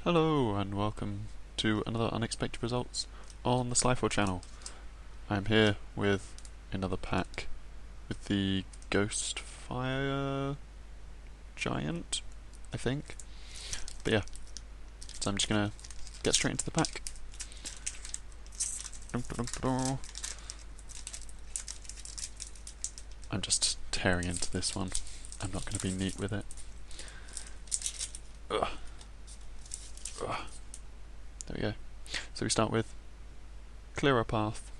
Hello and welcome to another Unexpected Results on the Slyphor channel. I'm here with another pack with the Ghost Fire Giant, I think. But yeah, so I'm just gonna get straight into the pack. I'm just tearing into this one. I'm not gonna be neat with it. Ugh. Ugh. There we go. So we start with Clear a Path.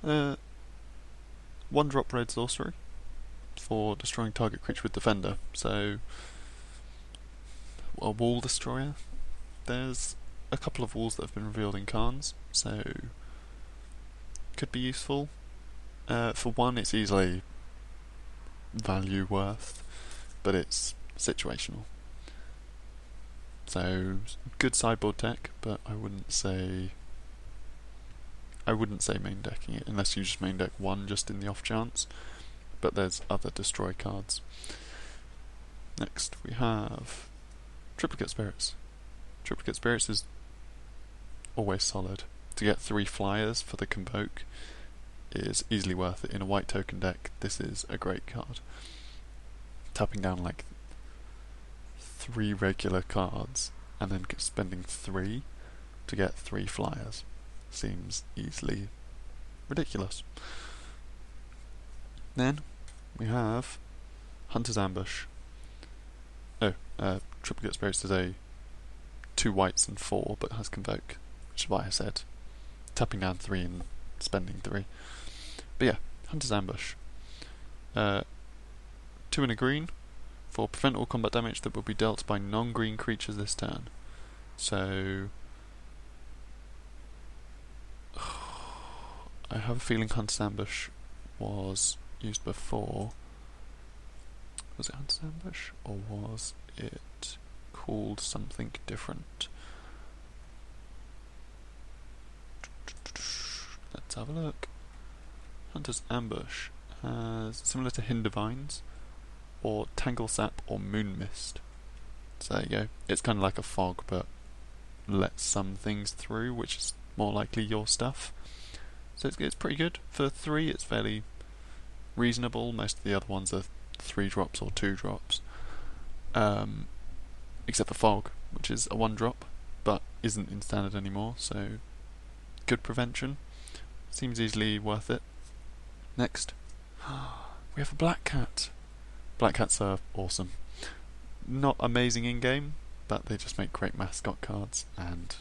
1-drop red sorcery for destroying target creature with Defender. So, a wall destroyer. There's a couple of walls that have been revealed in Khans, so could be useful. For one, it's easily value worth, but it's situational. So good sideboard tech, but I wouldn't say main decking it unless you just main deck one just in the off chance. But there's other destroy cards. Next we have Triplicate Spirits. Triplicate Spirits is always solid. To get 3 flyers for the Convoke is easily worth it. In a white token deck, this is a great card. Tapping down like 3 regular cards and then spending 3 to get 3 flyers seems easily ridiculous. Then we have Hunter's Ambush. Triplicate Spirits is a 2 whites and 4, but has Convoke, which is why I said tapping down 3 and spending 3. But yeah, Hunter's Ambush. 2 and a green for prevent all combat damage that will be dealt by non-green creatures this turn. So I have a feeling Hunter's Ambush was used before. Was it Hunter's Ambush, or was it called something different? Let's have a look. Hunter's Ambush has, similar to Hindivines, or Tangle Sap, or Moon Mist. So there you go. It's kind of like a fog, but lets some things through, which is more likely your stuff. So it's pretty good. For 3, it's fairly reasonable. Most of the other ones are 3 drops or 2 drops. Except for Fog, which is a 1-drop, but isn't in standard anymore, so good prevention. Seems easily worth it. Next, we have a Black Cat. Black Cats are awesome. Not amazing in-game, but they just make great mascot cards, and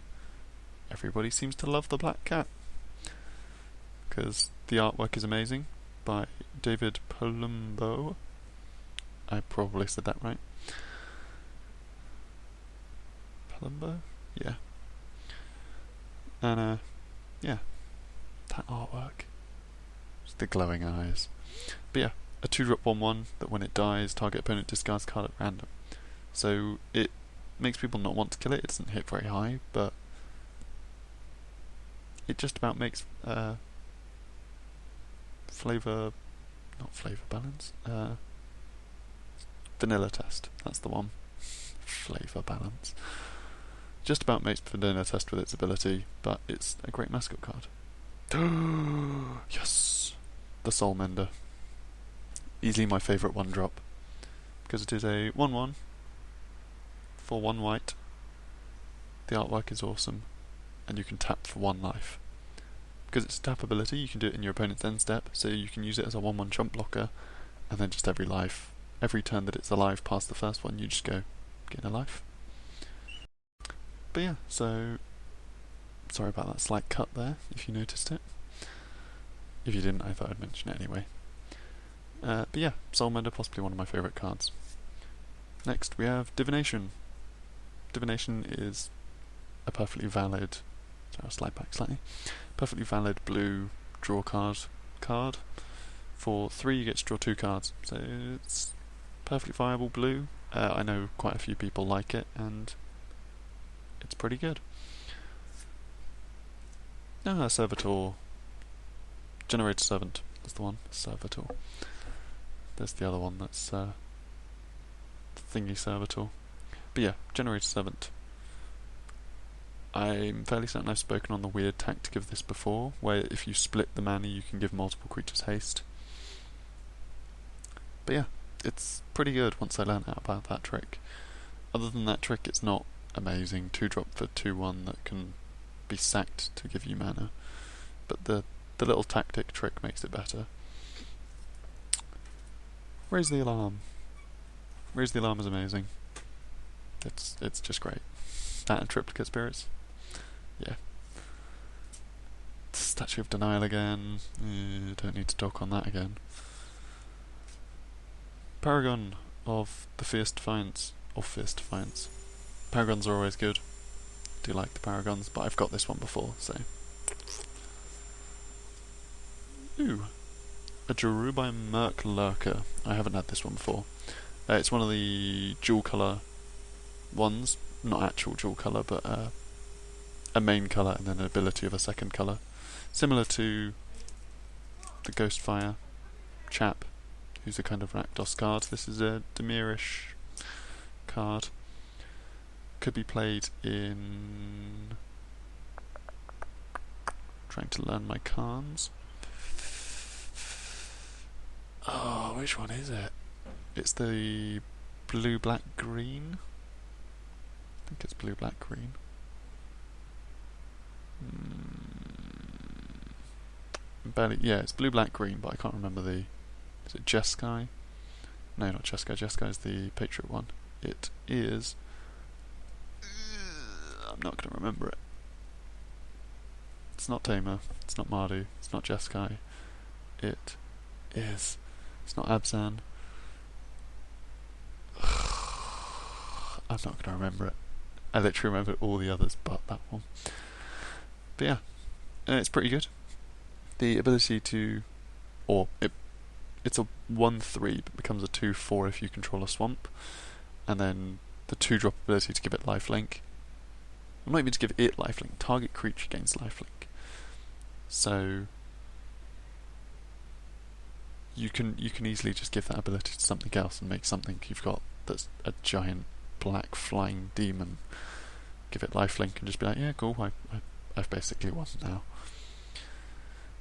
everybody seems to love the Black Cat because the artwork is amazing by David Palumbo. I probably said that right. Palumbo? Yeah. And yeah, that artwork. Just the glowing eyes. But yeah, a 2-drop 1/1 that when it dies, target opponent discards card at random. So it makes people not want to kill it. It doesn't hit very high, but it just about makes not flavor balance. Vanilla test. That's the one. Flavor balance. Just about makes vanilla test with its ability, but it's a great mascot card. Yes, the Soul Mender. Easily my favourite 1-drop because it is a 1/1 for 1 white. The artwork is awesome, and you can tap for 1 life. Because it's a tap ability, you can do it in your opponent's end step, so you can use it as a 1/1 chump blocker, and then just every turn that it's alive past the first one, you just go get a life. But yeah, so sorry about that slight cut there, if you noticed it. If you didn't, I thought I'd mention it anyway. But yeah, Soul Mender, possibly one of my favourite cards. Next we have Divination. Divination is a perfectly valid, sorry I'll slide back slightly, perfectly valid blue draw card. For 3 you get to draw 2 cards, so it's perfectly viable blue. I know quite a few people like it, and it's pretty good. Servitor. Generator Servant, that's the one, Servitor. There's the other one, that's Thingy Servitor. But yeah, Generator Servant. I'm fairly certain I've spoken on the weird tactic of this before, where if you split the mana you can give multiple creatures haste. But yeah, it's pretty good once I learned out about that trick. Other than that trick, it's not amazing. 2-drop for 2/1 that can be sacked to give you mana. But the little tactic trick makes it better. Raise the Alarm. Raise the Alarm is amazing. It's just great. That and Triplicate Spirits. Yeah. Statue of Denial again. Don't need to talk on that again. Paragon of the Fierce Defiance. Paragons are always good. Do like the Paragons, but I've got this one before, so. Ooh. A Jerubai Merc Lurker. I haven't had this one before. It's one of the dual colour ones. Not actual dual colour, but a main colour and then an ability of a second colour. Similar to the Ghostfire chap, who's a kind of Rakdos card. This is a Dimirish card. Could be played in... Trying to learn my cards. Oh, which one is it? It's the blue, black, green. I think it's blue, black, green. Yeah, it's blue, black, green, but I can't remember the... Is it Jeskai? No, not Jeskai. Jeskai is the Patriot one. It is... I'm not going to remember it. It's not Tamer. It's not Mardu. It's not Jeskai. It is... It's not Abzan. I'm not going to remember it. I literally remember all the others but that one. But yeah, it's pretty good. The ability to... It's a 1/3 but becomes a 2/4 if you control a swamp. And then the 2-drop ability to give it lifelink. Well, not even to give it lifelink. Target creature gains lifelink. So... You can easily just give that ability to something else and make something you've got that's a giant black flying demon. Give it lifelink and just be like, yeah, cool, I've basically won now.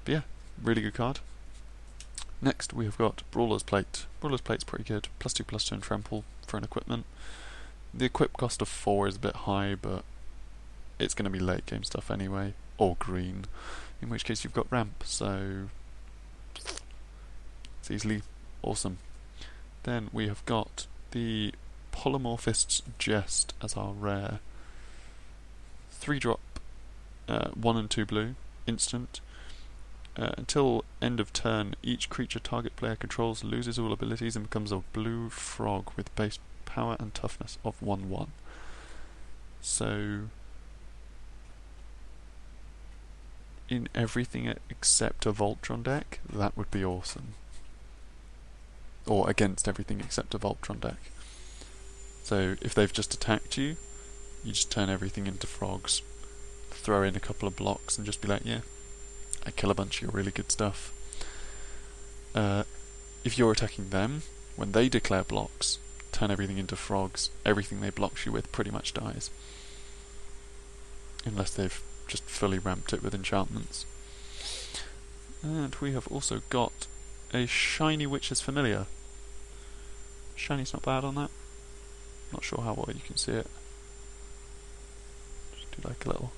But yeah, really good card. Next we have got Brawler's Plate. Brawler's Plate's pretty good. +2/+2 and trample for an equipment. The equip cost of 4 is a bit high, but it's going to be late game stuff anyway, or green, in which case you've got ramp, so it's easily awesome. Then we have got the Polymorphist's Jest as our rare. 3-drop, 1 and 2 blue, instant. Until end of turn, each creature target player controls loses all abilities and becomes a blue frog with base power and toughness of 1/1. So, in everything except a Voltron deck, that would be awesome. Or against everything except a Voltron deck. So if they've just attacked you, you just turn everything into frogs, throw in a couple of blocks and just be like, yeah, I kill a bunch of your really good stuff. If you're attacking them, when they declare blocks, turn everything into frogs, everything they block you with pretty much dies. Unless they've just fully ramped it with enchantments. And we have also got a Shiny Witch's Familiar. Shiny's not bad on that. Not sure how well you can see it. Just do like a little...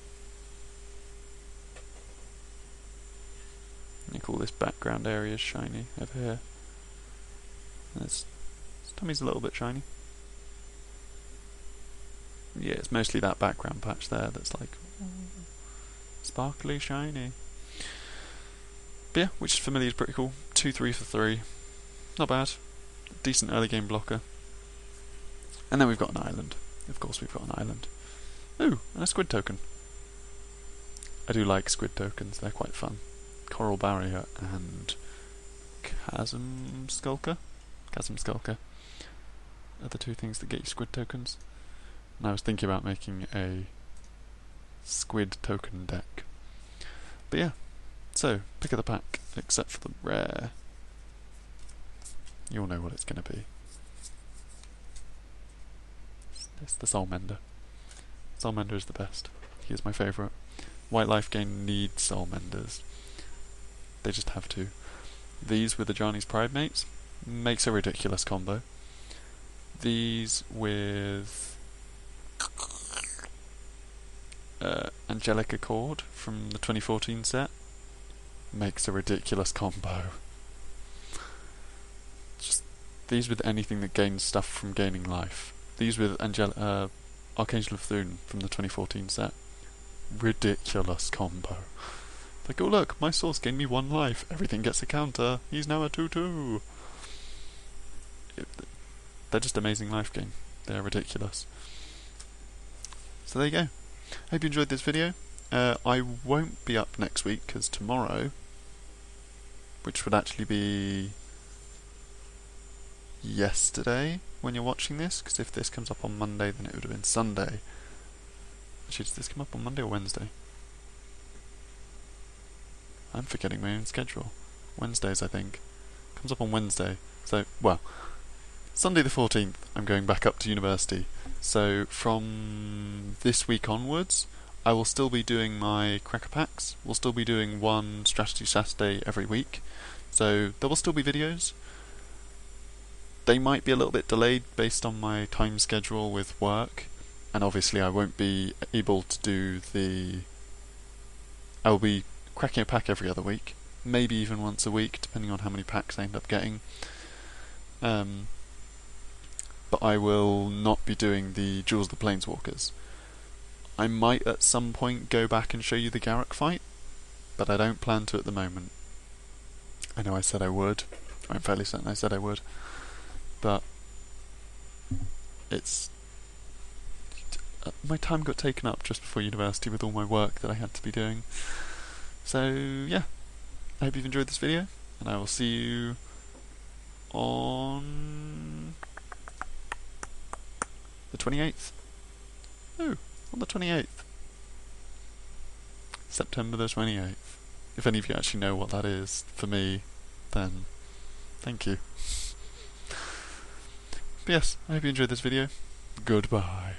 You call this background area shiny over here. His tummy's a little bit shiny. Yeah, it's mostly that background patch there that's like sparkly shiny. But yeah, Witch's Familiar is pretty cool. 2/3 for 3. Not bad. Decent early game blocker. And then we've got an island. Of course we've got an island. Ooh, and a squid token. I do like squid tokens, they're quite fun. Coral Barrier and Chasm Skulker? Chasm Skulker are the 2 things that get you squid tokens. And I was thinking about making a squid token deck. But yeah, so, pick of the pack, except for the rare. You'll know what it's going to be. It's the Soul Mender. Soul Mender is the best. He is my favourite. White Life Gain needs Soul Menders. They just have to. These with the Ajani's Pride Mates makes a ridiculous combo. These with Angelic Accord from the 2014 set makes a ridiculous combo. Just these with anything that gains stuff from gaining life. These with Archangel of Thune from the 2014 set. Ridiculous combo. Like, oh look, my source gained me 1 life. Everything gets a counter. He's now a 2/2. They're just amazing life gain. They're ridiculous. So there you go. Hope you enjoyed this video. I won't be up next week because tomorrow, which would actually be yesterday when you're watching this, because if this comes up on Monday then it would have been Sunday. Actually, does this come up on Monday or Wednesday? I'm forgetting my own schedule. Wednesdays, I think. Comes up on Wednesday. So, well, Sunday the 14th, I'm going back up to university. So, from this week onwards, I will still be doing my cracker packs. We'll still be doing one strategy Saturday every week. So, there will still be videos. They might be a little bit delayed based on my time schedule with work. And obviously I won't be able to do I'll be cracking a pack every other week, maybe even once a week, depending on how many packs I end up getting. But I will not be doing the Jewels of the Planeswalkers. I might at some point go back and show you the Garruk fight, but I don't plan to at the moment. I know I said I would. I'm fairly certain I said I would. But it's... my time got taken up just before university with all my work that I had to be doing. So, yeah. I hope you've enjoyed this video, and I will see you on the 28th. Oh, on the 28th. September the 28th. If any of you actually know what that is, for me, then thank you. But yes, I hope you enjoyed this video. Goodbye.